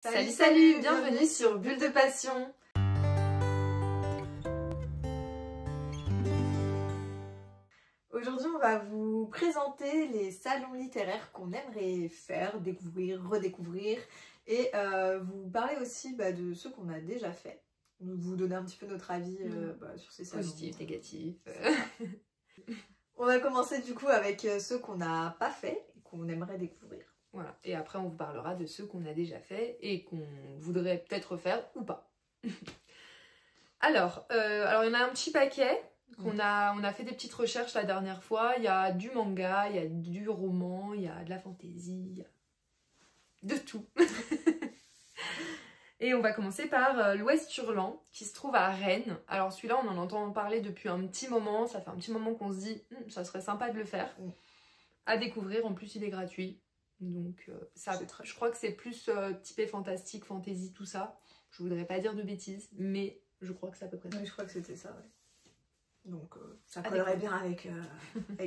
Salut, bienvenue sur Bulle de Passion. Aujourd'hui, on va vous présenter les salons littéraires qu'on aimerait faire, découvrir, redécouvrir et vous parler aussi de ceux qu'on a déjà fait. Vous donner un petit peu notre avis sur ces salons. Positif, négatif. On va commencer du coup avec ceux qu'on n'a pas fait et qu'on aimerait découvrir. Voilà. Et après, on vous parlera de ceux qu'on a déjà fait et qu'on voudrait peut-être faire ou pas. Alors, il y en a un petit paquet. On a fait des petites recherches la dernière fois. Il y a du manga, il y a du roman, il y a de la fantaisie, il y a de tout. Et on va commencer par l'Ouest Hurlant, qui se trouve à Rennes. Alors celui-là, on en entend parler depuis un petit moment. Ça fait un petit moment qu'on se dit, ça serait sympa de le faire. À découvrir, en plus il est gratuit. Donc je crois que c'est plus typé fantastique, fantasy, tout ça. Je voudrais pas dire de bêtises, mais je crois que c'est à peu près ça. Oui, je crois que c'était ça, ouais. Donc ça collerait bien avec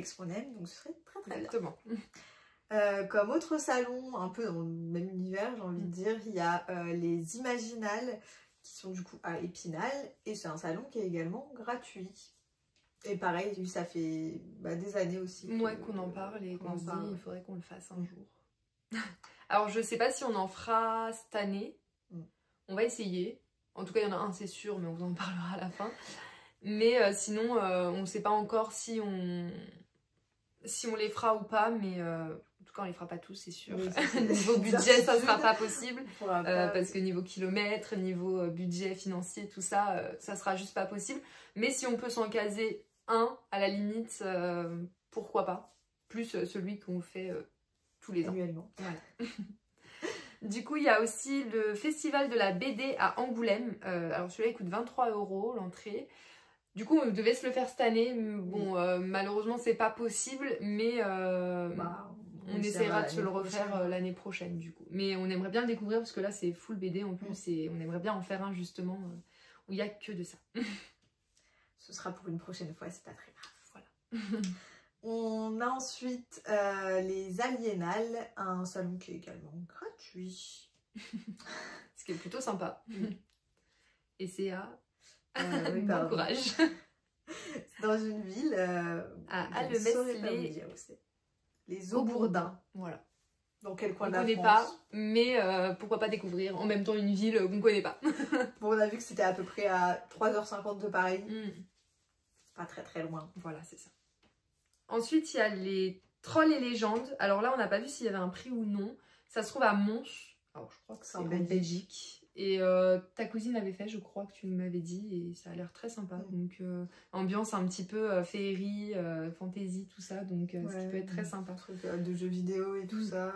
ce qu'on aime, donc ce serait très bien. Exactement. Comme autre salon, un peu dans le même univers, j'ai envie de dire, il y a les Imaginales qui sont du coup à Épinal et c'est un salon qui est également gratuit. Et pareil, lui, ça fait des années aussi. Ouais, qu'on en parle et qu'on se dit il faudrait qu'on le fasse un jour. Alors je sais pas si on en fera cette année, on va essayer. En tout cas, il y en a un, c'est sûr, mais on vous en parlera à la fin. Mais sinon, on ne sait pas encore si on les fera ou pas, mais en tout cas, on les fera pas tous, c'est sûr. Oui, niveau budget, ça sera pas possible, parce que niveau kilomètres, niveau budget financier, tout ça, ça sera juste pas possible. Mais si on peut s'en caser un, à la limite, pourquoi pas. Plus celui qu'on fait tous les ans. Annuellement. Voilà. Du coup, il y a aussi le festival de la BD à Angoulême. Alors celui-là, il coûte 23 € l'entrée. Du coup, on devait se le faire cette année. Bon, malheureusement, c'est pas possible, mais on essaiera de se le refaire l'année prochaine, du coup. Mais on aimerait bien le découvrir, parce que là, c'est full BD en plus, et on aimerait bien en faire un, justement, où il n'y a que de ça. Ce sera pour une prochaine fois, c'est pas très grave. Voilà. On a ensuite les Aliénales, un salon qui est également gratuit. Ce qui est plutôt sympa. Et c'est à... oui, bon courage. C'est dans une ville à Allemès les Aubourdins. Voilà. Dans quel coin on de la connaît France? Pas, mais pourquoi pas découvrir en même temps une ville qu'on connaît pas. Bon, on a vu que c'était à peu près à 3h50 de Paris. C'est pas très très loin. Voilà, c'est ça. Ensuite, il y a les Trolls et légendes. Alors là, on n'a pas vu s'il y avait un prix ou non. Ça se trouve à Mons. Alors, je crois que c'est en Belgique. Et ta cousine l'avait fait, je crois que tu m'avais dit, et ça a l'air très sympa. Donc, ambiance un petit peu féerie, fantasy, tout ça. Donc, ce qui peut être très sympa. Truc de jeux vidéo et tout ça.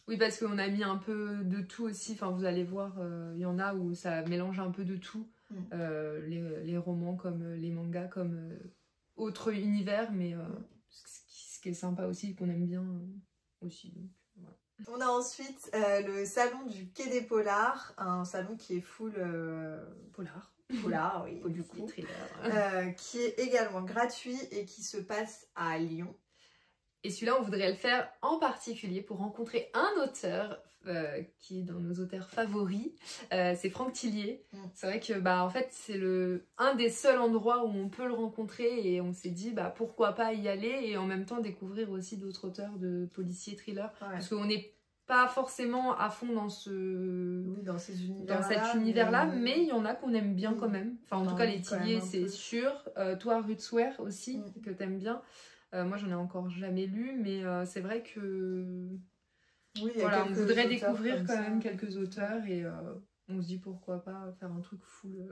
Oui, parce qu'on a mis un peu de tout aussi. Enfin, vous allez voir, il y en a où ça mélange un peu de tout. Les romans comme les mangas, comme autre univers, mais ce qui est sympa aussi, qu'on aime bien aussi. Donc, voilà. On a ensuite le salon du Quai des Polars, un salon qui est full polar. Polar, oui, du coup, qui est également gratuit et qui se passe à Lyon. Et celui-là, on voudrait le faire en particulier pour rencontrer un auteur qui est dans nos auteurs favoris. C'est Franck Tillier. C'est vrai que en fait, c'est un des seuls endroits où on peut le rencontrer et on s'est dit pourquoi pas y aller et en même temps découvrir aussi d'autres auteurs de policiers, thrillers. Ouais. Parce qu'on n'est pas forcément à fond dans cet univers-là, mais il y en a qu'on aime bien quand même. Enfin, en tout cas, les Tillier, c'est sûr. Toi, Rutswer aussi, que t'aimes bien. Moi, j'en ai encore jamais lu, mais c'est vrai que voilà, on voudrait découvrir quand même quelques auteurs et on se dit pourquoi pas faire un truc full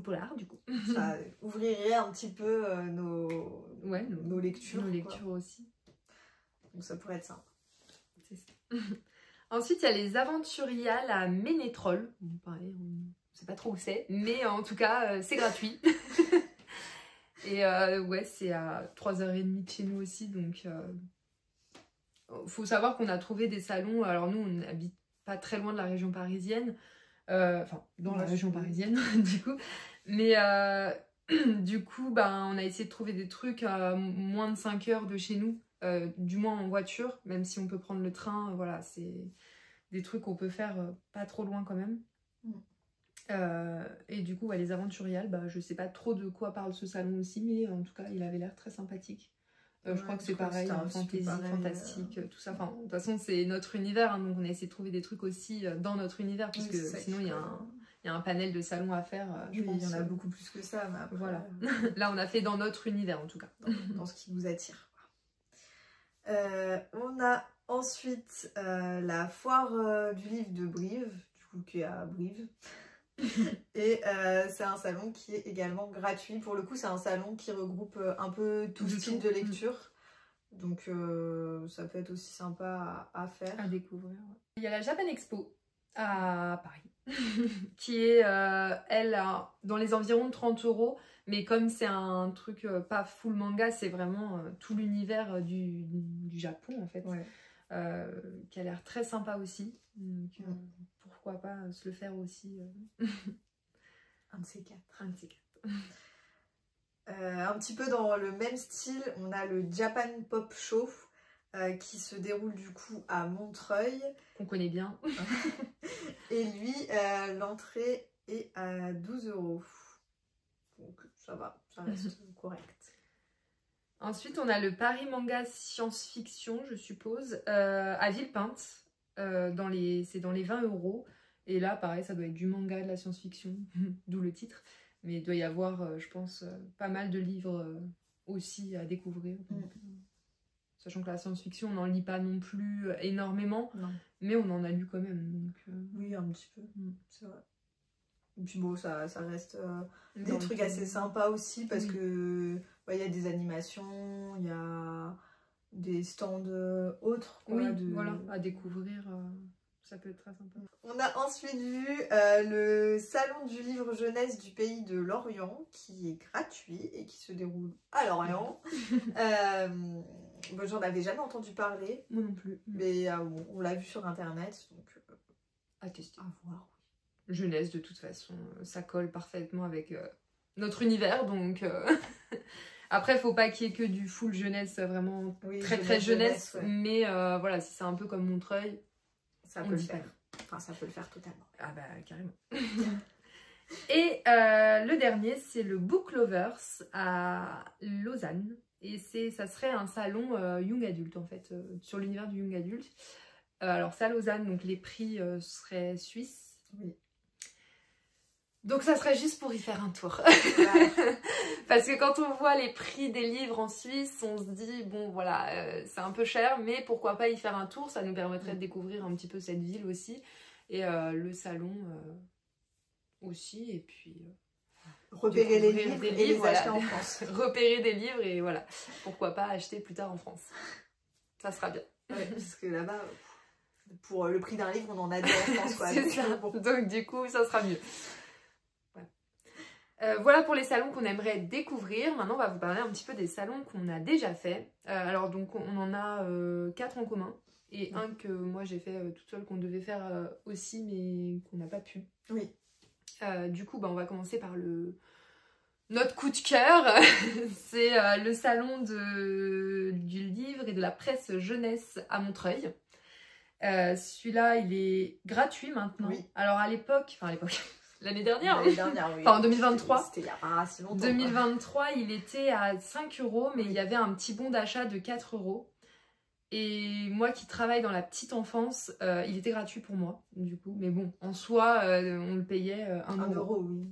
polar, du coup. Ça ouvrirait un petit peu nos lectures. Nos lectures aussi. Donc ça pourrait être sympa. C'est ça. Ensuite, il y a les Aventuriales à Ménétrol. Bon, pareil, on ne sait pas trop où c'est, mais en tout cas, c'est gratuit. Et ouais, c'est à 3h30 de chez nous aussi, donc faut savoir qu'on a trouvé des salons. Alors nous, on n'habite pas très loin de la région parisienne, enfin dans la région parisienne du coup, mais du coup, on a essayé de trouver des trucs à moins de 5 heures de chez nous, du moins en voiture, même si on peut prendre le train, voilà, des trucs qu'on peut faire pas trop loin quand même. Et du coup, les aventuriales, je sais pas trop de quoi parle ce salon aussi, mais en tout cas, il avait l'air très sympathique. Je crois que c'est pareil, fantasy, fantastique, tout ça. Enfin, de toute façon, c'est notre univers, hein, donc on a essayé de trouver des trucs aussi dans notre univers, parce que sinon, il y a un panel de salons à faire. Je pense, il y en a beaucoup plus que ça. Mais après, voilà. Là, on a fait dans notre univers, en tout cas. Dans ce qui nous attire. On a ensuite la foire du livre de Brive, du coup, qui est à Brive. Et c'est un salon qui est également gratuit. Pour le coup, c'est un salon qui regroupe un peu tout style de lecture. Donc ça peut être aussi sympa à faire. À découvrir. Il y a la Japan Expo à Paris, qui est, elle, dans les environs de 30 €. Mais comme c'est un truc pas full manga, c'est vraiment tout l'univers du Japon, en fait. Ouais. Qui a l'air très sympa aussi. Donc, pourquoi pas se le faire aussi. Un de ces quatre. Un de ces quatre. Un petit peu dans le même style, on a le Japan Pop Show qui se déroule du coup à Montreuil. Qu'on connaît bien. Et lui, l'entrée est à 12 €. Donc ça va, ça reste correct. Ensuite, on a le Paris Manga Science-Fiction, je suppose, à Villepinte. C'est dans les 20 €. Et là, pareil, ça doit être du manga, de la science-fiction, d'où le titre. Mais il doit y avoir, je pense, pas mal de livres aussi à découvrir. Donc, sachant que la science-fiction, on n'en lit pas non plus énormément, mais on en a lu quand même. Donc, oui, un petit peu, c'est vrai. Et puis bon, ça reste des trucs assez sympas aussi, parce que il y a des animations, il y a des stands autres. Quoi, voilà, à découvrir. Ça peut être très sympa. On a ensuite vu le salon du livre jeunesse du pays de Lorient, qui est gratuit et qui se déroule à Lorient. J'en avais jamais entendu parler. Moi non plus. Mais on l'a vu sur internet, donc à tester. À voir. Jeunesse, de toute façon, ça colle parfaitement avec notre univers, donc... Après, faut pas qu'il y ait que du full jeunesse, vraiment très jeunesse. Mais voilà, si c'est un peu comme Montreuil, ça peut le faire. Enfin, ça peut le faire totalement. Ah bah, carrément. Et le dernier, c'est le Book Lovers à Lausanne. Et ça serait un salon Young Adult, en fait, sur l'univers du Young Adult. Alors, c'est à Lausanne, donc les prix seraient suisses. Oui. Donc, ça serait juste pour y faire un tour. Parce que quand on voit les prix des livres en Suisse, on se dit, bon, voilà, c'est un peu cher, mais pourquoi pas y faire un tour? Ça nous permettrait de découvrir un petit peu cette ville aussi. Et le salon aussi, et puis... repérer les livres et les acheter en France. Repérer des livres et voilà, pourquoi pas acheter plus tard en France. Ça sera bien. Ouais, parce que là-bas, pour le prix d'un livre, on en a deux en France. C'est ça, donc du coup, ça sera mieux. Voilà pour les salons qu'on aimerait découvrir. Maintenant, on va vous parler un petit peu des salons qu'on a déjà fait. Alors, donc, on en a 4 en commun. Et un que moi, j'ai fait toute seule, qu'on devait faire aussi, mais qu'on n'a pas pu. Oui. Du coup, on va commencer par notre coup de cœur. C'est le salon du livre et de la presse jeunesse à Montreuil. Celui-là, il est gratuit maintenant. Oui. Alors, à l'époque... L'année dernière, oui. Enfin, en 2023. C'était il y a pas si longtemps. 2023, il était à 5 €, mais il y avait un petit bon d'achat de 4 €. Et moi qui travaille dans la petite enfance, il était gratuit pour moi, du coup. Mais bon, en soi, on le payait 1 €. 1 €, oui.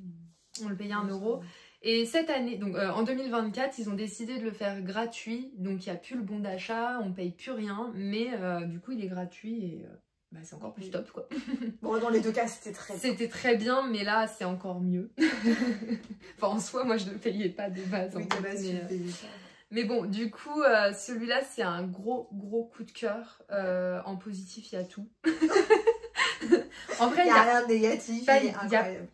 On le payait 1 €. Et cette année, donc en 2024, ils ont décidé de le faire gratuit. Donc il n'y a plus le bon d'achat, on paye plus rien. Mais du coup, il est gratuit et... c'est encore plus top, quoi. Bon, dans les deux cas, c'était très bien. C'était très bien, mais là, c'est encore mieux. Enfin, en soi, moi, je ne payais pas de base. Oui, de base, je ne payais pas. Mais bon, du coup, celui-là, c'est un gros coup de cœur. En positif, il y a tout. En vrai, il n'y a rien de négatif.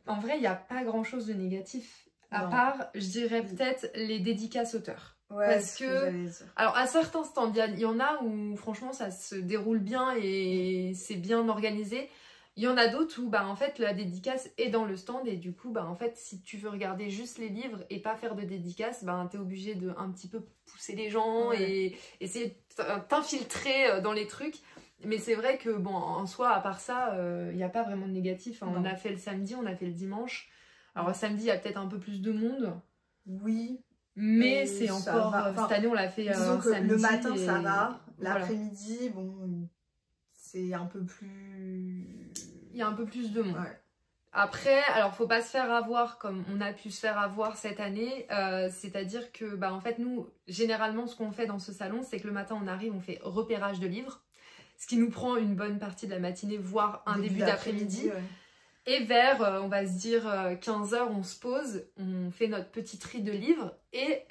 En vrai, il n'y a pas grand-chose de négatif. À part, je dirais peut-être les dédicaces auteurs. Ouais, parce que alors à certains stands, il y en a où franchement ça se déroule bien et c'est bien organisé. Il y en a d'autres où en fait la dédicace est dans le stand et du coup en fait si tu veux regarder juste les livres et pas faire de dédicace, t'es obligé de un petit peu pousser les gens et essayer de t'infiltrer dans les trucs. Mais c'est vrai que, bon, en soi, à part ça, il n'y a pas vraiment de négatif. Hein. On a fait le samedi, on a fait le dimanche. Alors, samedi, il y a peut-être un peu plus de monde. Oui. Mais c'est encore... Enfin, cette année, on l'a fait disons que samedi. Le matin, ça va. L'après-midi, bon, c'est un peu plus... Il y a un peu plus de monde. Ouais. Après, alors faut pas se faire avoir comme on a pu se faire avoir cette année, c'est-à-dire que bah en fait nous généralement ce qu'on fait dans ce salon c'est que le matin on arrive, on fait repérage de livres, ce qui nous prend une bonne partie de la matinée voire un début d'après-midi. Ouais. Et vers, on va se dire 15 h on se pose, on fait notre petit tri de livres et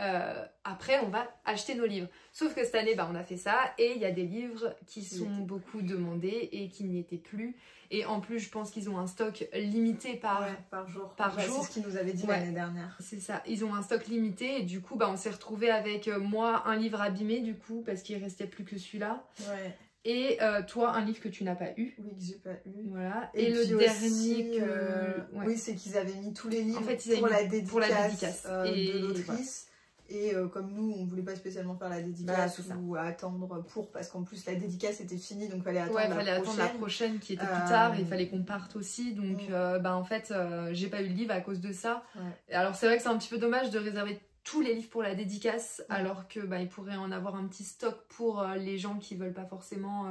après on va acheter nos livres. Sauf que cette année bah, on a fait ça et il y a des livres qui sont beaucoup demandés et qui n'y étaient plus. Et en plus, je pense qu'ils ont un stock limité par jour. jour. C'est ce qu'ils nous avaient dit l'année dernière. C'est ça, ils ont un stock limité et du coup, bah, on s'est retrouvé avec moi un livre abîmé du coup parce qu'il restait plus que celui-là. Ouais. Et toi, un livre que tu n'as pas eu. Oui, que j'ai pas eu. Voilà. Et le dernier que... Oui, c'est qu'ils avaient mis tous les livres en fait, pour la dédicace, et de l'autrice. Et comme nous, on voulait pas spécialement faire la dédicace ou attendre parce qu'en plus la dédicace était finie, donc il fallait attendre la prochaine qui était plus tard et il fallait qu'on parte aussi. Donc bah, en fait, j'ai pas eu le livre à cause de ça. Ouais. Alors c'est vrai que c'est un petit peu dommage de réserver tous les livres pour la dédicace alors que bah, il pourrait en avoir un petit stock pour les gens qui veulent pas forcément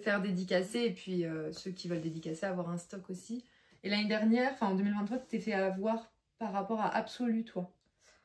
faire dédicacer et puis ceux qui veulent dédicacer avoir un stock aussi. Et l'année dernière, enfin en 2023, tu t'es fait avoir par rapport à Absolu, toi,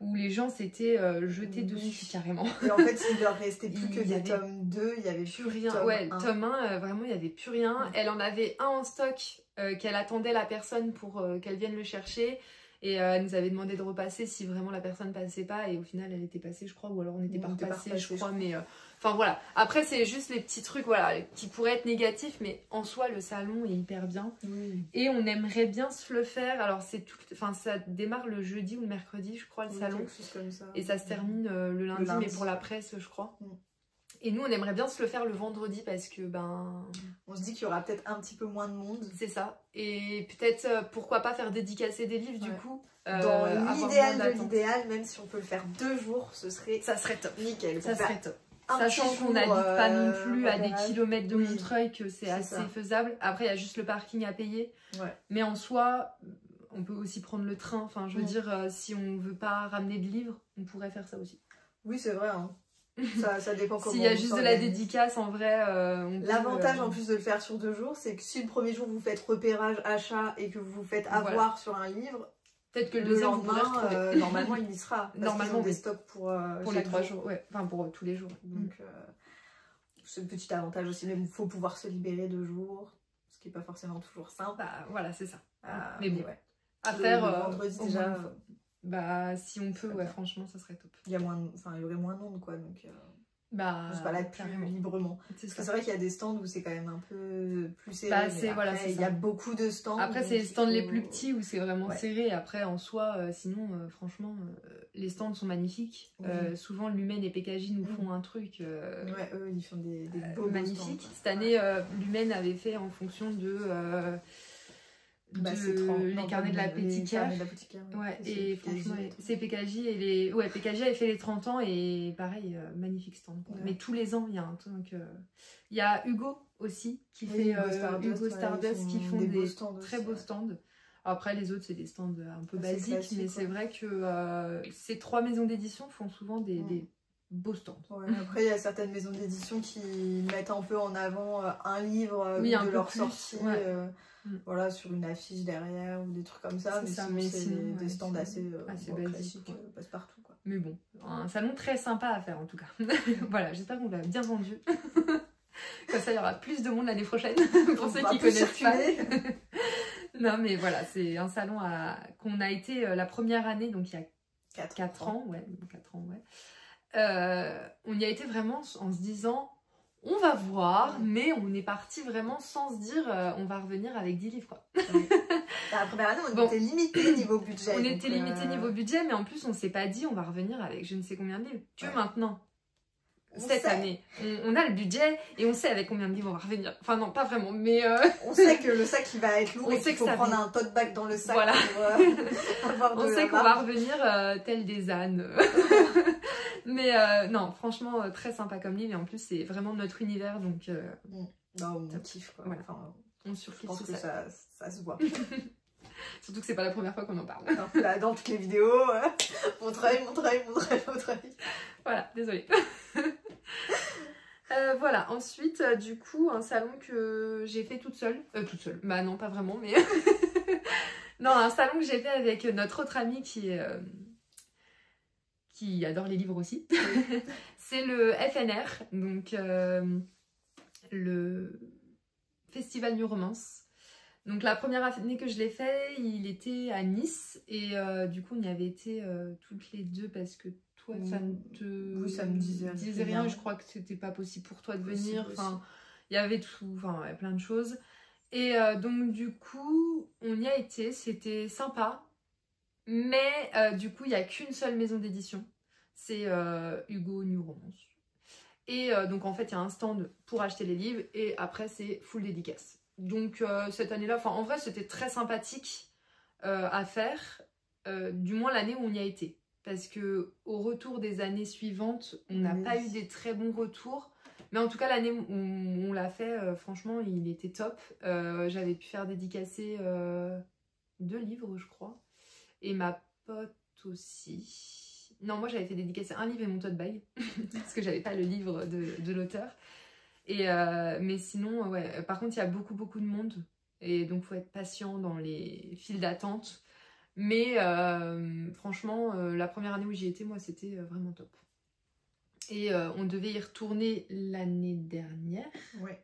où les gens s'étaient jetés dessus carrément. Et en fait, il leur restait plus que des tomes 2, il n'y avait plus rien. Tome 1, vraiment, il n'y avait plus rien. Elle en avait un en stock qu'elle attendait la personne pour qu'elle vienne le chercher. Et elle nous avait demandé de repasser si vraiment la personne passait pas. Et au final, elle était passée, je crois, ou alors on n'était pas repassé, je crois. Mais enfin voilà. Après, c'est juste les petits trucs voilà, qui pourraient être négatifs, mais en soi, le salon est hyper bien. Oui. Et on aimerait bien se le faire. Alors, ça démarre le jeudi ou le mercredi, je crois, le salon. Quelque chose comme ça. Et ça se termine le lundi, mais pour la presse, je crois. Et nous, on aimerait bien se le faire le vendredi parce que, ben... On se dit qu'il y aura peut-être un petit peu moins de monde. C'est ça. Et peut-être, pourquoi pas faire dédicacer des livres, du coup. Dans l'idéal de l'idéal, même si on peut le faire 2 jours, ça serait top. Nickel. Ça serait top. Sachant qu'on n'habite pas non plus à des kilomètres de Montreuil, que c'est assez faisable. Après, il y a juste le parking à payer. Ouais. Mais en soi... On peut aussi prendre le train. Enfin, je veux dire, si on veut pas ramener de livres, on pourrait faire ça aussi. Oui, c'est vrai, hein. Ça dépend comment. S'il y a juste de la dédicace, en vrai. L'avantage en plus de le faire sur 2 jours, c'est que si le premier jour vous faites repérage, achat et que vous vous faites avoir sur un livre, peut-être que le deuxième vous pourrez retrouver. Normalement il y sera. Normalement ont des stocks pour les 3 jours. Ouais. Enfin pour tous les jours. Donc c'est le petit avantage aussi, mais il faut pouvoir se libérer 2 jours, ce qui n'est pas forcément toujours simple. Bah voilà, c'est ça. Mais bon, à faire vendredi déjà. Bah si on peut, franchement ça serait top. Il y aurait moins de monde quoi, donc on se balade plus librement. Parce que c'est vrai qu'il y a des stands où c'est quand même un peu plus serré. Il y a beaucoup de stands. Après c'est les stands les plus petits où c'est vraiment serré. Après en soi, sinon franchement les stands sont magnifiques. Souvent Lumen et PKJ nous font un truc. Eux ils font des beaux magnifiques. stands. Cette année Lumen avait fait en fonction de les carnets de l'apothicaire. Et franchement, c'est PKJ et les... Ouais, PKJ avait fait les 30 ans et pareil, magnifique stand. Mais tous les ans, il y a un truc... Il y a Hugo aussi qui fait Hugo Stardust qui font des très beaux stands. Après, les autres, c'est des stands un peu basiques, classique, mais c'est vrai que ces 3 maisons d'édition font souvent des beaux stands. Après, il y a certaines maisons d'édition qui mettent un peu en avant un livre de leur sortie. Voilà, sur une affiche derrière ou des trucs comme ça, mais sinon, c'est des stands assez basiques, passe partout quoi. Mais bon, un salon très sympa à faire en tout cas. Voilà, j'espère qu'on l'a bien vendu. Comme ça il y aura plus de monde l'année prochaine pour ceux qui connaissent pas. Non mais voilà, c'est un salon qu'on a été la première année, donc il y a 4 ans. On y a été vraiment en se disant on va voir, mais on est parti vraiment sans se dire on va revenir avec 10 livres quoi. La première année on était limité niveau budget. On était limité niveau budget, mais en plus on s'est pas dit on va revenir avec je ne sais combien de livres. Que maintenant, cette année, on a le budget et on sait avec combien de livres on va revenir. Enfin non, pas vraiment, mais... On sait que le sac il va être lourd et qu'il faut prendre un tote bag dans le sac pour avoir de on sait qu'on va revenir tel des ânes. Mais non, franchement, très sympa comme livre. Et en plus, c'est vraiment notre univers. Donc, non, on kiffe quoi. Voilà. Enfin, on surkiffe. Je pense que ça se voit. Surtout que c'est pas la première fois qu'on en parle. Alors, là, dans toutes les vidéos, montre œil. Voilà, désolée. Voilà, ensuite, du coup, un salon que j'ai fait toute seule. Toute seule, bah non, pas vraiment, mais... non, un salon que j'ai fait avec notre autre amie qui adore les livres aussi. C'est le FNR, donc le Festival New Romance. Donc la première année que je l'ai fait, il était à Nice, et du coup on y avait été toutes les deux parce que toi ça ne te ça me disait rien, et je crois que c'était pas possible pour toi de venir, enfin il y avait tout, enfin ouais, plein de choses. Et donc du coup on y a été, c'était sympa, mais du coup il n'y a qu'une seule maison d'édition, c'est Hugo New Romance. Et donc en fait il y a un stand pour acheter les livres et après c'est full dédicace. Donc cette année-là, enfin en vrai c'était très sympathique à faire, du moins l'année où on y a été. Parce que au retour des années suivantes, on n'a pas eu des très bons retours. Mais en tout cas l'année où on l'a fait, franchement il était top. J'avais pu faire dédicacer 2 livres je crois. Et ma pote aussi. Non, moi j'avais fait dédicacer un livre et mon tote bag. Parce que j'avais pas le livre de l'auteur. Et mais sinon, ouais, par contre, il y a beaucoup de monde. Et donc, il faut être patient dans les files d'attente. Mais franchement, la première année où j'y étais, moi, c'était vraiment top. Et on devait y retourner l'année dernière. Ouais.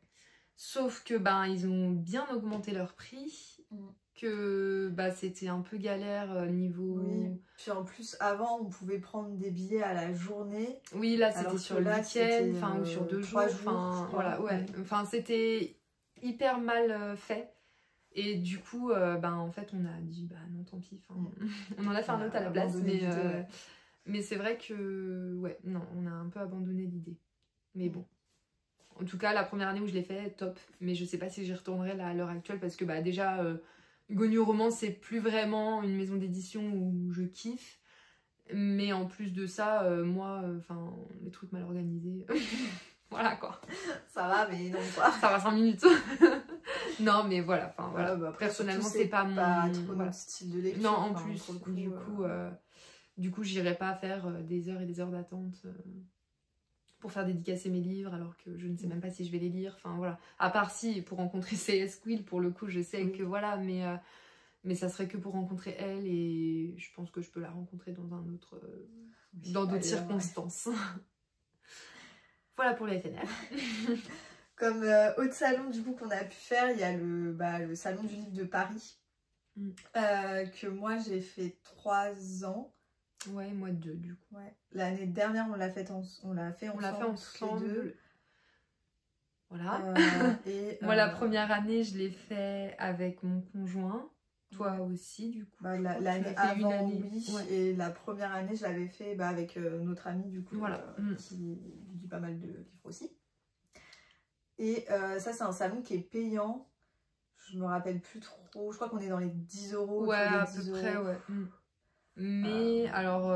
Sauf que, ils ont bien augmenté leur prix. Que c'était un peu galère niveau... Oui, puis en plus avant on pouvait prendre des billets à la journée. Oui, là c'était sur le week-end, ou sur 2 jours, voilà, ouais. Enfin c'était hyper mal fait. Et du coup, en fait on a dit non tant pis, on en a fait un autre à la place, mais c'est vrai que ouais, non, on a un peu abandonné l'idée. Mais bon. En tout cas, la première année où je l'ai fait, top. Mais je sais pas si j'y retournerai là à l'heure actuelle parce que déjà Hugo New Romance, c'est plus vraiment une maison d'édition où je kiffe. Mais en plus de ça, moi, les trucs mal organisés, voilà quoi. Ça va, mais non quoi. Ça va 5 minutes. Non, mais voilà, personnellement, c'est pas mon... trop notre style de lecture. Non, en plus, du coup, j'irai pas faire des heures et des heures d'attente pour faire dédicacer mes livres alors que je ne sais même pas si je vais les lire. Enfin voilà, à part si pour rencontrer C.S. Quill, pour le coup je sais que voilà, mais ça serait que pour rencontrer elle et je pense que je peux la rencontrer dans un autre dans d'autres circonstances. Voilà pour les FNR. Comme autre salon du coup qu'on a pu faire, il y a le salon du livre de Paris que moi j'ai fait 3 ans. Ouais, moi 2 du coup. Ouais. L'année dernière, on l'a fait ensemble. Tous les deux. Voilà. Et, moi, la première année, je l'ai fait avec mon conjoint. Toi aussi, du coup. L'année avant, oui. Ouais. Et la première année, je l'avais fait avec notre ami, du coup, qui lit pas mal de livres aussi. Et ça, c'est un salon qui est payant. Je me rappelle plus trop. Je crois qu'on est dans les 10 €. Ouais, à peu près, ouais. Mais alors,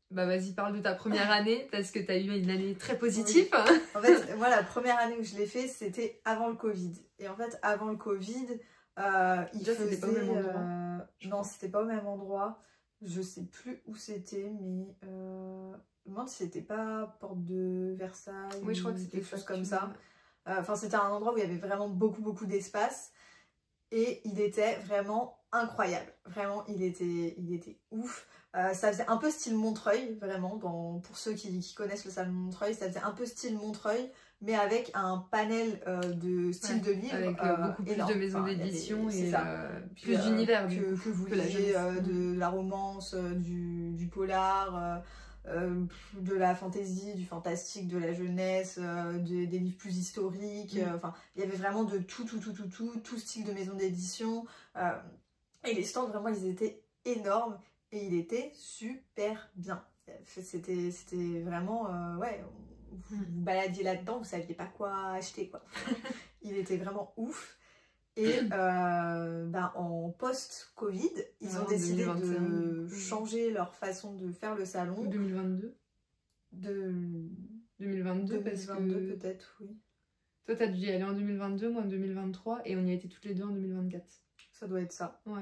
vas-y, parle de ta première année parce que tu as eu une année très positive. Oui. En fait, moi, la première année où je l'ai fait, c'était avant le Covid. Et en fait, avant le Covid, il faisait... C'était pas au même endroit. Non, c'était pas au même endroit. Je sais plus où c'était, mais je me demande si c'était pas Porte de Versailles. Oui, je crois que c'était quelque chose comme ça. Enfin, c'était un endroit où il y avait vraiment beaucoup d'espace. Et il était vraiment incroyable. Vraiment, il était ouf. Ça faisait un peu style Montreuil, vraiment, pour ceux qui connaissent le salon de Montreuil, ça faisait un peu style Montreuil, mais avec un panel de style de livres. Avec beaucoup plus de maisons d'édition et plus puis, d'univers. Que vous lisiez de la romance, du polar, de la fantaisie, du fantastique, de la jeunesse, des livres plus historiques. Enfin, il y avait vraiment de tout style de maison d'édition. Et les stands, vraiment, ils étaient énormes. Et il était super bien. C'était vraiment... ouais, vous vous baladiez là-dedans, vous saviez pas quoi acheter, quoi. Il était vraiment ouf. Et en post-Covid, ils ont décidé de changer leur façon de faire le salon. 2022. 2022 parce que... peut-être, oui. Toi, t'as dû y aller en 2022, moi en 2023, et on y a été toutes les deux en 2024. Ça doit être ça. Ouais.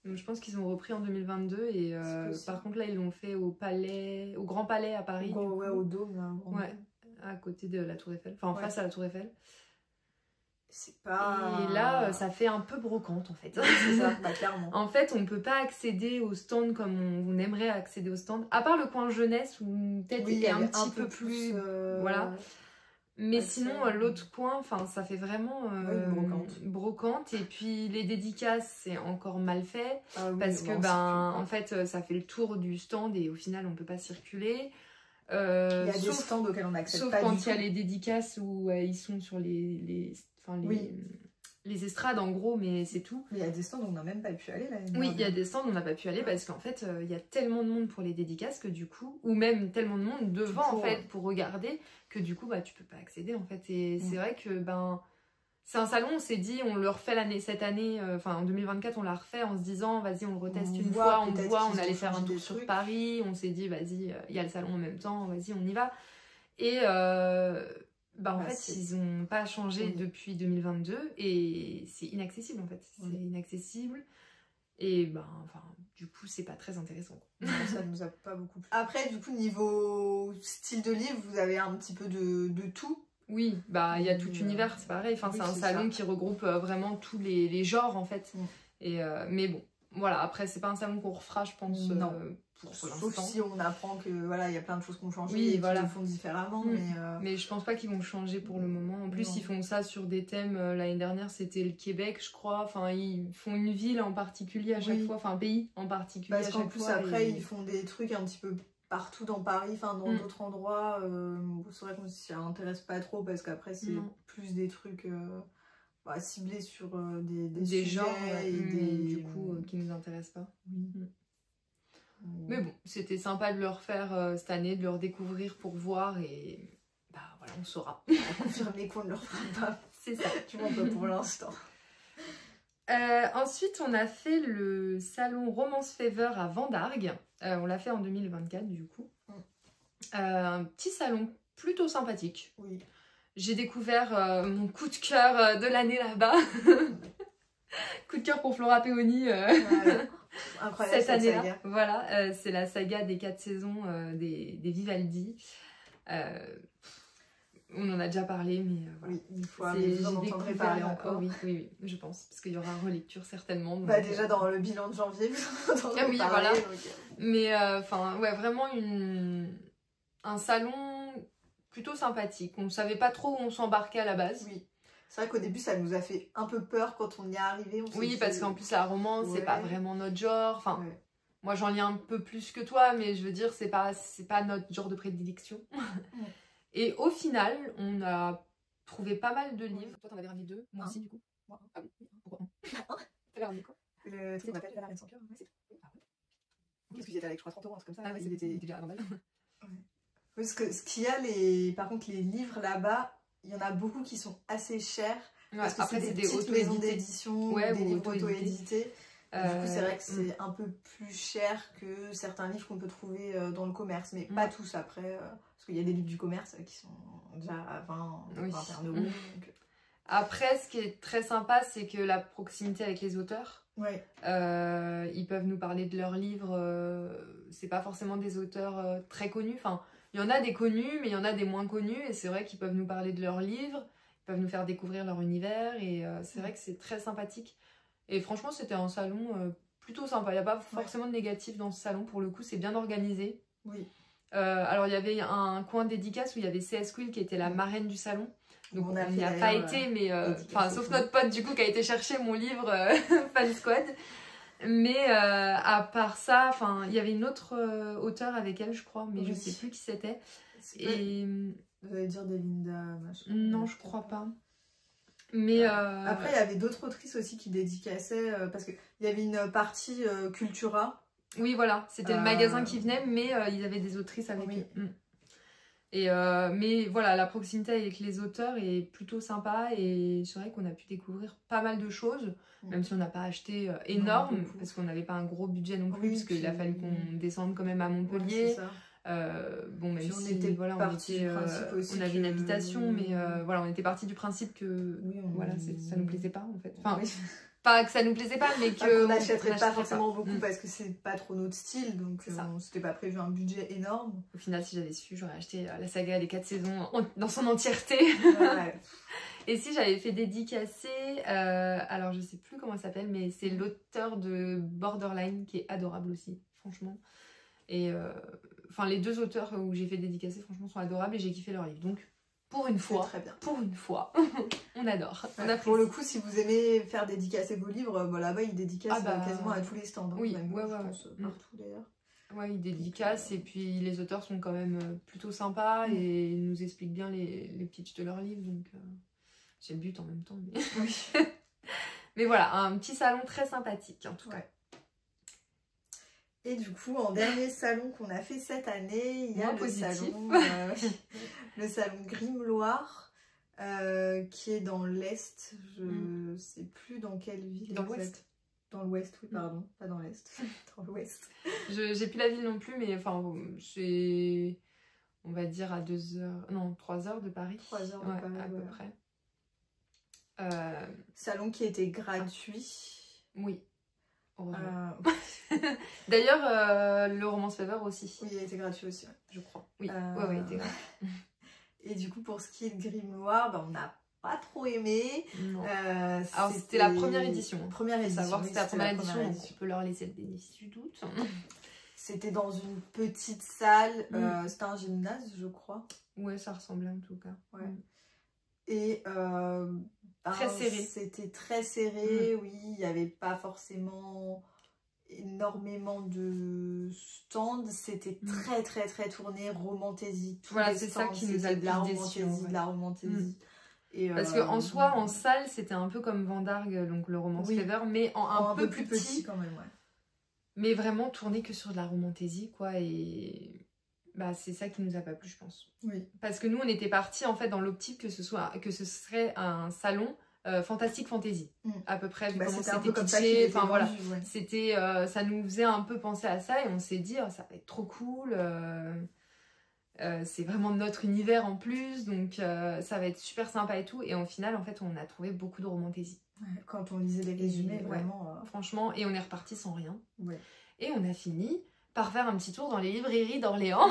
Donc je pense qu'ils ont repris en 2022, et par contre là, ils l'ont fait au palais, au Grand Palais à Paris. Ouais, au Dôme, là. Ouais, à côté de la Tour Eiffel, enfin face à la Tour Eiffel. C'est pas... Et là, ça fait un peu brocante en fait. C'est ça, bah, clairement. En fait, on peut pas accéder au stand comme on aimerait accéder au stand, à part le coin jeunesse où peut-être il est un petit peu plus... Voilà. Mais sinon, l'autre coin, ça fait vraiment brocante. Et puis les dédicaces, c'est encore mal fait. Parce que, en fait, ça fait le tour du stand et au final, on peut pas circuler. Il y a des stands auxquels on n'accède pas du tout. Sauf quand il y a les dédicaces où ils sont sur les estrades en gros, mais c'est tout. Mais il y a des stands où on n'a même pas pu aller là. Oui, il y a des stands où on n'a pas pu aller parce qu'en fait, il y a tellement de monde pour les dédicaces que du coup, ou même tellement de monde devant en fait pour regarder que du coup, tu peux pas accéder en fait. Et c'est vrai que c'est un salon, on s'est dit, on le refait cette année, en 2024, on l'a refait en se disant, vas-y, on le reteste une fois, on allait faire un tour sur Paris, on s'est dit, vas-y, il y a le salon en même temps, vas-y, on y va. Et en fait, ils n'ont pas changé depuis 2022 et c'est inaccessible en fait. C'est inaccessible et du coup, c'est pas très intéressant. Non, ça nous a pas beaucoup plu. Après, du coup, niveau style de livre, vous avez un petit peu de tout. Oui, il y a tout univers, c'est pareil. Enfin, c'est un salon qui regroupe vraiment tous les genres en fait. Et, mais bon, voilà, après, c'est pas un salon qu'on refera, je pense. Non. Sauf si on apprend que il y a plein de choses qui ont changé et qu'ils le font différemment. Mais je pense pas qu'ils vont changer pour le moment. En plus, ils font ça sur des thèmes. L'année dernière, c'était le Québec, je crois. Enfin, ils font une ville en particulier à chaque fois. Enfin, un pays en particulier à chaque fois. Parce qu'en plus, après, ils font des trucs un petit peu partout dans Paris, dans d'autres endroits. C'est vrai qu'on s'y intéresse pas trop parce qu'après, c'est plus des trucs ciblés sur des sujets genres et du coup, qui nous intéressent pas. Mais bon, c'était sympa de le refaire cette année, de le redécouvrir pour voir et voilà, on saura. On va confirmer qu'on ne le refera pas. C'est ça. Tu vois, pas pour l'instant. Ensuite, on a fait le salon Romance Fever à Vendargues. On l'a fait en 2024 du coup. Un petit salon plutôt sympathique. Oui. J'ai découvert mon coup de cœur de l'année là-bas. Coup de cœur pour Flora Peoni. Incroyable cette année-là. Voilà, c'est la saga des 4 saisons des Vivaldi. On en a déjà parlé, mais voilà. Oui, une fois, mais vous en entendrez parler encore. Oui, je pense, parce qu'il y aura relecture certainement. Donc, déjà dans le bilan de janvier, vous entendrez parler. Voilà. Donc... Mais vraiment un salon plutôt sympathique. On ne savait pas trop où on s'embarquait à la base. Oui. C'est vrai qu'au début, ça nous a fait un peu peur quand on y est arrivé. Parce qu'en plus, la romance, c'est pas vraiment notre genre. Moi, j'en lis un peu plus que toi, mais je veux dire, c'est pas notre genre de prédilection. Et au final, on a trouvé pas mal de livres. Toi, t'en avais ramené 2, moi aussi, du coup. Moi. Ah oui, pourquoi t'avais ramené quoi? Le truc qu'on appelle la reine sans cœur, c'est tout. Parce qu'il était avec, je crois, 30 € un truc comme ça. Ah ouais, il était déjà à 20 balles. Parce que ce qu'il y a, par contre, les livres là-bas, il y en a beaucoup qui sont assez chers. Parce que c'est des petites maisons d'édition, des livres auto-édités. Du coup, c'est vrai que c'est un peu plus cher que certains livres qu'on peut trouver dans le commerce, mais pas tous après. Parce qu'il y a des livres du commerce qui sont déjà à 20, 21 €. Donc... Après, ce qui est très sympa, c'est que la proximité avec les auteurs. Ils peuvent nous parler de leurs livres. C'est pas forcément des auteurs très connus. Enfin, il y en a des connus, mais il y en a des moins connus. Et c'est vrai qu'ils peuvent nous parler de leurs livres. Ils peuvent nous faire découvrir leur univers. Et c'est vrai que c'est très sympathique. Et franchement, c'était un salon plutôt sympa. Il n'y a pas forcément de négatif dans ce salon. Pour le coup, c'est bien organisé. Oui. Alors, il y avait un coin dédicace où il y avait CS Quill qui était la marraine du salon. Donc, on n'y a pas été, mais sauf notre pote du coup qui a été chercher mon livre Fan Squad. Mais à part ça, il y avait une autre auteure avec elle, je crois, mais je sais plus qui c'était. Et vous allez dire Delinda, machin. Non, je crois pas. Mais après, il y avait d'autres autrices aussi qui dédicaçaient parce qu'il y avait une partie Cultura. Oui, voilà, c'était le magasin qui venait, mais ils avaient des autrices avec eux. Et mais voilà, la proximité avec les auteurs est plutôt sympa et c'est vrai qu'on a pu découvrir pas mal de choses, même si on n'a pas acheté énorme, parce qu'on n'avait pas un gros budget non plus, parce qu'il a fallu qu'on descende quand même à Montpellier. Bon, même puis si voilà, on avait une habitation, mais voilà, on était parti du principe que voilà, ça nous plaisait pas en fait. Enfin, pas que ça nous plaisait pas, mais que on n'achèterait pas forcément beaucoup parce que c'est pas trop notre style, donc c'était pas prévu un budget énorme. Au final, si j'avais su, j'aurais acheté la saga des 4 saisons dans son entièreté. Ouais. Et si j'avais fait dédicacer, alors je sais plus comment ça s'appelle, mais c'est l'auteur de Borderline qui est adorable aussi, franchement. Et enfin, les 2 auteurs où j'ai fait dédicacer, franchement, sont adorables et j'ai kiffé leur livre. Donc, pour une fois, on adore. Ouais, pour le coup, si vous aimez faire dédicacer vos livres, là-bas, ils dédicacent quasiment à tous les stands. Oui, même, ouais, je pense, partout d'ailleurs. Ouais, ils dédicacent et puis les auteurs sont quand même plutôt sympas et ils nous expliquent bien les pitchs de leurs livres. Donc, c'est le but en même temps. Mais... Oui. Mais voilà, un petit salon très sympathique en tout cas. Et du coup, en dernier salon qu'on a fait cette année, il y a le salon Grimm-Loire, qui est dans l'Est. Je sais plus dans quelle ville. Dans l'Ouest. Dans l'Ouest, oui, pardon. Pas dans l'Est, dans l'Ouest. J'ai plus la ville non plus, mais enfin, c'est, on va dire, à 3 heures de Paris. 3 heures de Paris, à peu près. Salon qui était gratuit. Oui. D'ailleurs, le Romance Fever aussi. Oui, il a été gratuit aussi, je crois. Oui, ouais, il était gratuit. Et du coup, pour ce qui est de Grimm-Loire, on n'a pas trop aimé. Alors, c'était la première édition. Première édition. Savoir que c'était la première édition, donc on peut leur laisser le bénéfice du doute. C'était dans une petite salle. C'était un gymnase, je crois. Ouais, ça ressemblait en tout cas. Ouais. Et très serré. C'était très serré, oui. Il n'y avait pas forcément énormément de stands. C'était très très très tourné romantaisie. Voilà, c'est ça qui nous a de la romantaisie. Et parce qu'en soi, en salle, c'était un peu comme Vendargue, donc le Romance Fever, mais un peu plus petit quand même, ouais. Mais vraiment tourné que sur de la romantaisie, quoi. Et c'est ça qui nous a pas plu, je pense. Oui. Parce que nous, on était partis en fait dans l'optique que ce serait un salon fantastique fantasy, à peu près, vu comment c'était pitché. Enfin voilà, c'était, ça nous faisait un peu penser à ça et on s'est dit, ça va être trop cool. C'est vraiment notre univers en plus, donc ça va être super sympa et tout. Et au final, en fait, on a trouvé beaucoup de romantaisie. Ouais, quand on lisait les résumés, vraiment. Franchement, et on est reparti sans rien. Ouais. Et on a fini par faire un petit tour dans les librairies d'Orléans,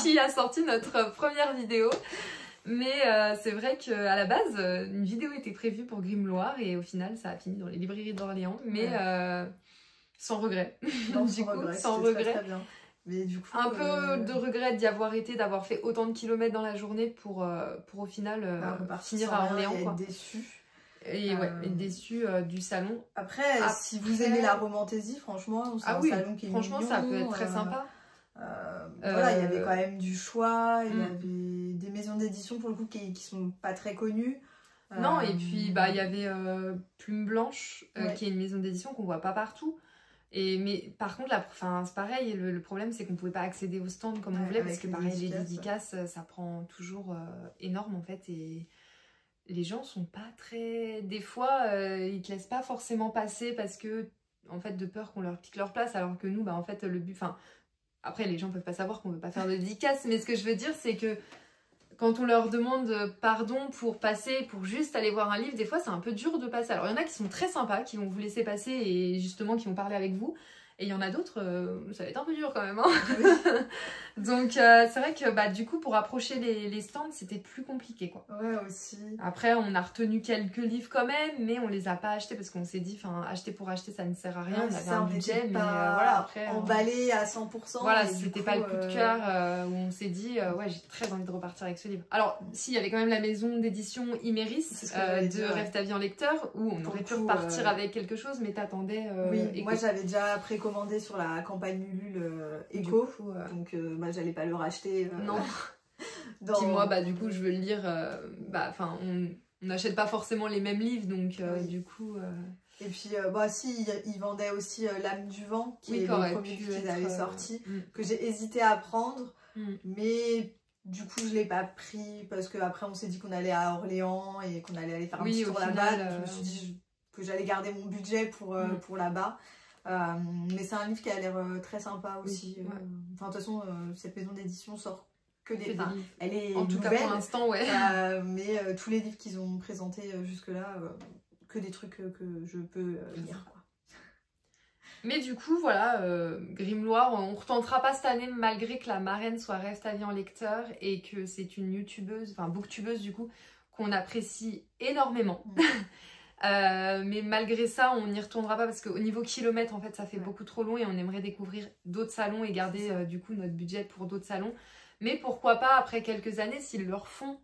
qui a sorti notre première vidéo. Mais c'est vrai qu'à la base, une vidéo était prévue pour Grimm-Loire et au final, ça a fini dans les librairies d'Orléans, mais sans regret. Non, sans regret. Très bien. Mais du coup, un peu de regret d'y avoir été, d'avoir fait autant de kilomètres dans la journée pour au final finir à Orléans. Et être déçu. Et être déçu du salon. Après, si vous aimez la romantaisie, franchement, c'est un salon qui est franchement, mignon, ça peut être très sympa. Voilà, il y avait quand même du choix, il y avait des maisons d'édition pour le coup qui sont pas très connues. Non, et puis il y avait Plume Blanche, qui est une maison d'édition qu'on voit pas partout. Mais par contre, c'est pareil, le problème c'est qu'on pouvait pas accéder au stand comme on voulait, parce que pareil, les dédicaces, ça prend toujours énorme en fait, et les gens sont pas très... Des fois, ils te laissent pas forcément passer parce que, en fait, de peur qu'on leur pique leur place, alors que nous, en fait, le but... Après, les gens peuvent pas savoir qu'on veut pas faire de dédicace, mais ce que je veux dire, c'est que quand on leur demande pardon pour passer, pour juste aller voir un livre, des fois, c'est un peu dur de passer. Alors, il y en a qui sont très sympas, qui vont vous laisser passer et justement, qui vont parler avec vous. Et il y en a d'autres, ça va être un peu dur quand même. Hein. Donc c'est vrai que du coup pour approcher les stands c'était plus compliqué quoi. Ouais aussi. Après on a retenu quelques livres quand même, mais on les a pas achetés parce qu'on s'est dit acheter pour acheter ça ne sert à rien. On avait un budget, mais voilà, après emballé à 100%. Voilà, c'était pas le coup de cœur où on s'est dit ouais, j'ai très envie de repartir avec ce livre. Alors si, il y avait quand même la maison d'édition Iméris de Rêve ta vie en lecteur, où on aurait pu repartir avec quelque chose, mais t'attendais oui, moi j'avais déjà précommandé sur la campagne Ulule Echo, donc j'allais pas le racheter. Non. Puis moi, du coup, je veux le lire. On n'achète pas forcément les mêmes livres, donc du coup. Et puis, si, ils vendaient aussi L'âme du vent, qui est le premier qu'ils avaient sorti, que j'ai hésité à prendre, mais du coup, je l'ai pas pris parce qu'après, on s'est dit qu'on allait à Orléans et qu'on allait aller faire un petit tour là-bas. Je me suis dit que j'allais garder mon budget pour là-bas. Mais c'est un livre qui a l'air très sympa aussi. Oui, Enfin, de toute façon, cette maison d'édition sort que des livres. Elle est en tout nouvelle, cas pour l'instant, ouais. Mais tous les livres qu'ils ont présentés jusque-là, que des trucs que je peux lire, quoi. Mais du coup, voilà, Grimloire, on retentera pas cette année malgré que la marraine soit Rêve ta vie en lecteur et que c'est une youtubeuse, enfin booktubeuse du coup, qu'on apprécie énormément. Mais malgré ça, on n'y retournera pas parce qu'au niveau kilomètres, en fait, ça fait beaucoup trop long et on aimerait découvrir d'autres salons et garder du coup notre budget pour d'autres salons. Mais pourquoi pas, après quelques années, s'ils le refont,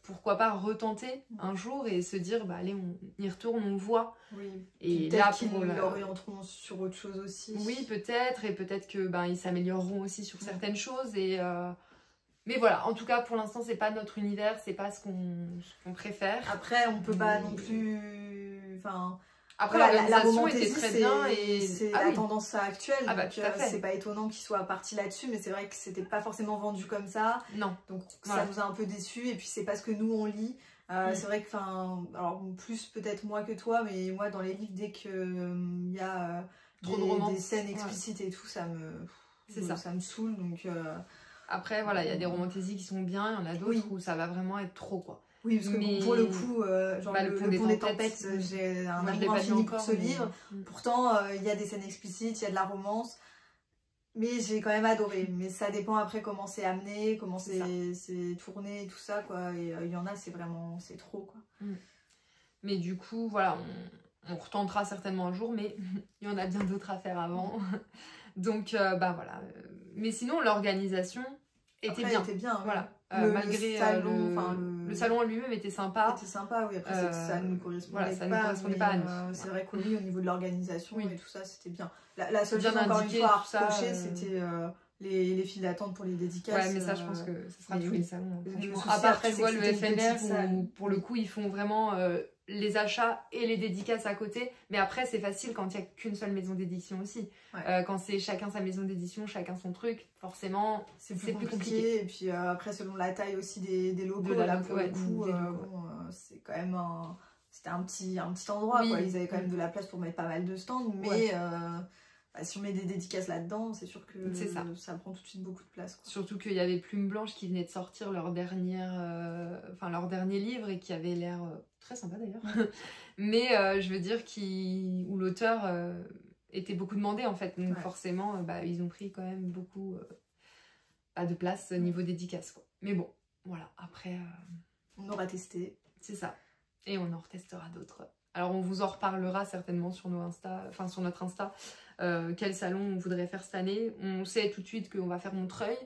pourquoi pas retenter un jour et se dire, bah allez, on y retourne, on voit. Oui. Et là, qu'ils l'orienteront sur autre chose aussi. Oui, peut-être, et peut-être que ils s'amélioreront aussi sur certaines choses. Mais voilà, en tout cas, pour l'instant, c'est pas notre univers, c'est pas ce qu'on préfère. Après, on peut pas non plus... Enfin... Après, voilà, l'organisation était très bien et c'est la tendance actuelle. Ah bah, tout à fait. C'est pas étonnant qu'il soit parti là-dessus, mais c'est vrai que c'était pas forcément vendu comme ça. Non. Donc ça nous a un peu déçus. Et puis c'est parce que nous on lit. C'est vrai que, enfin, alors plus peut-être moi que toi, mais moi dans les livres, dès qu'il y a des scènes explicites et tout, ça me saoule. Donc après, voilà, il y a des romantiques qui sont bien, il y en a d'autres où ça va vraiment être trop, quoi. Oui, parce que pour le coup, genre le Pont des Tempêtes, j'ai un amour infini pour ce livre. Pourtant, il y a des scènes explicites, il y a de la romance. Mais j'ai quand même adoré. Mais ça dépend après comment c'est amené, comment c'est tourné, tout ça, quoi. Et il y en a, c'est trop, quoi. Mais du coup, voilà, on retentera certainement un jour, mais il y en a bien d'autres à faire avant. Donc, voilà. Mais sinon, l'organisation était bien. Voilà. Malgré le salon en lui-même était sympa. C'était sympa, oui. Après, ça ne nous correspondait pas à nous. C'est vrai qu'au niveau de l'organisation et tout ça, c'était bien. La seule chose, encore une fois, à reprocher, c'était les files d'attente pour les dédicaces. Ouais, mais ça, je pense que ce sera tous les salons. À part, tu vois, le FNR, où pour le coup, ils font vraiment les achats et les dédicaces à côté. Mais après, c'est facile quand il n'y a qu'une seule maison d'édition aussi. Quand c'est chacun sa maison d'édition, chacun son truc, forcément, c'est plus compliqué. Et puis après, selon la taille aussi des locaux, là, pour le coup, c'est quand même c'était un petit endroit, quoi. Ils avaient quand même de la place pour mettre pas mal de stands, mais si on met des dédicaces là-dedans, c'est sûr que ça prend tout de suite beaucoup de place, quoi. Surtout qu'il y avait Plume Blanche qui venait de sortir leur dernier livre et qui avait l'air très sympa d'ailleurs. Mais je veux dire où l'auteur était beaucoup demandé en fait. Donc forcément, ils ont pris quand même beaucoup de place niveau dédicace, quoi. Mais bon, voilà, après... on aura testé. C'est ça. Et on en retestera d'autres. Alors on vous en reparlera certainement sur sur notre Insta. Quel salon on voudrait faire cette année. On sait tout de suite qu'on va faire Montreuil.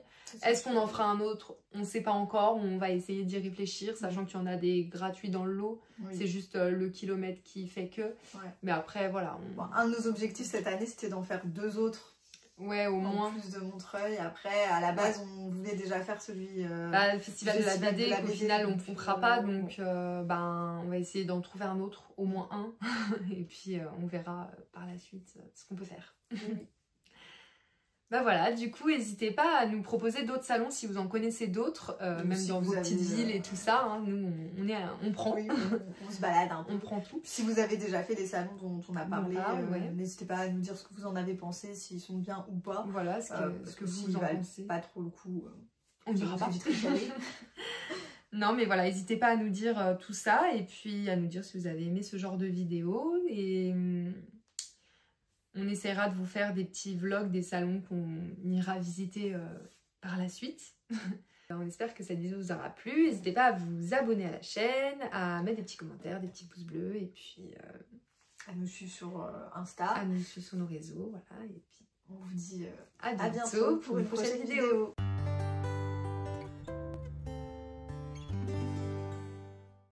Est-ce qu'on en fera un autre? On ne sait pas encore. On va essayer d'y réfléchir, sachant qu'il y en a des gratuits dans le lot. C'est juste le kilomètre qui fait que. Mais après, voilà. Un de nos objectifs cette année, c'était d'en faire 2 autres. Ouais, au moins. En plus de Montreuil. Après, à la base, on voulait déjà faire celui... le festival de la BD, qu'au final, on ne fera pas. Donc, on va essayer d'en trouver un autre, au moins un. Et puis, on verra par la suite ce qu'on peut faire. Voilà, du coup, n'hésitez pas à nous proposer d'autres salons si vous en connaissez d'autres, même si dans vos petites villes et tout ça. Hein, nous, on prend. Oui, on se balade un peu. On prend tout. Si vous avez déjà fait des salons dont on a parlé, n'hésitez pas à nous dire ce que vous en avez pensé, s'ils sont bien ou pas. Voilà, ce que vous en pensez. Pas trop le coup. On dira pas. Non, mais voilà, n'hésitez pas à nous dire tout ça et puis à nous dire si vous avez aimé ce genre de vidéo. Et on essaiera de vous faire des petits vlogs des salons qu'on ira visiter par la suite. On espère que cette vidéo vous aura plu. N'hésitez pas à vous abonner à la chaîne, à mettre des petits commentaires, des petits pouces bleus et puis à nous suivre sur Insta. À nous suivre sur nos réseaux, voilà. Et puis on vous dit à bientôt pour une prochaine vidéo.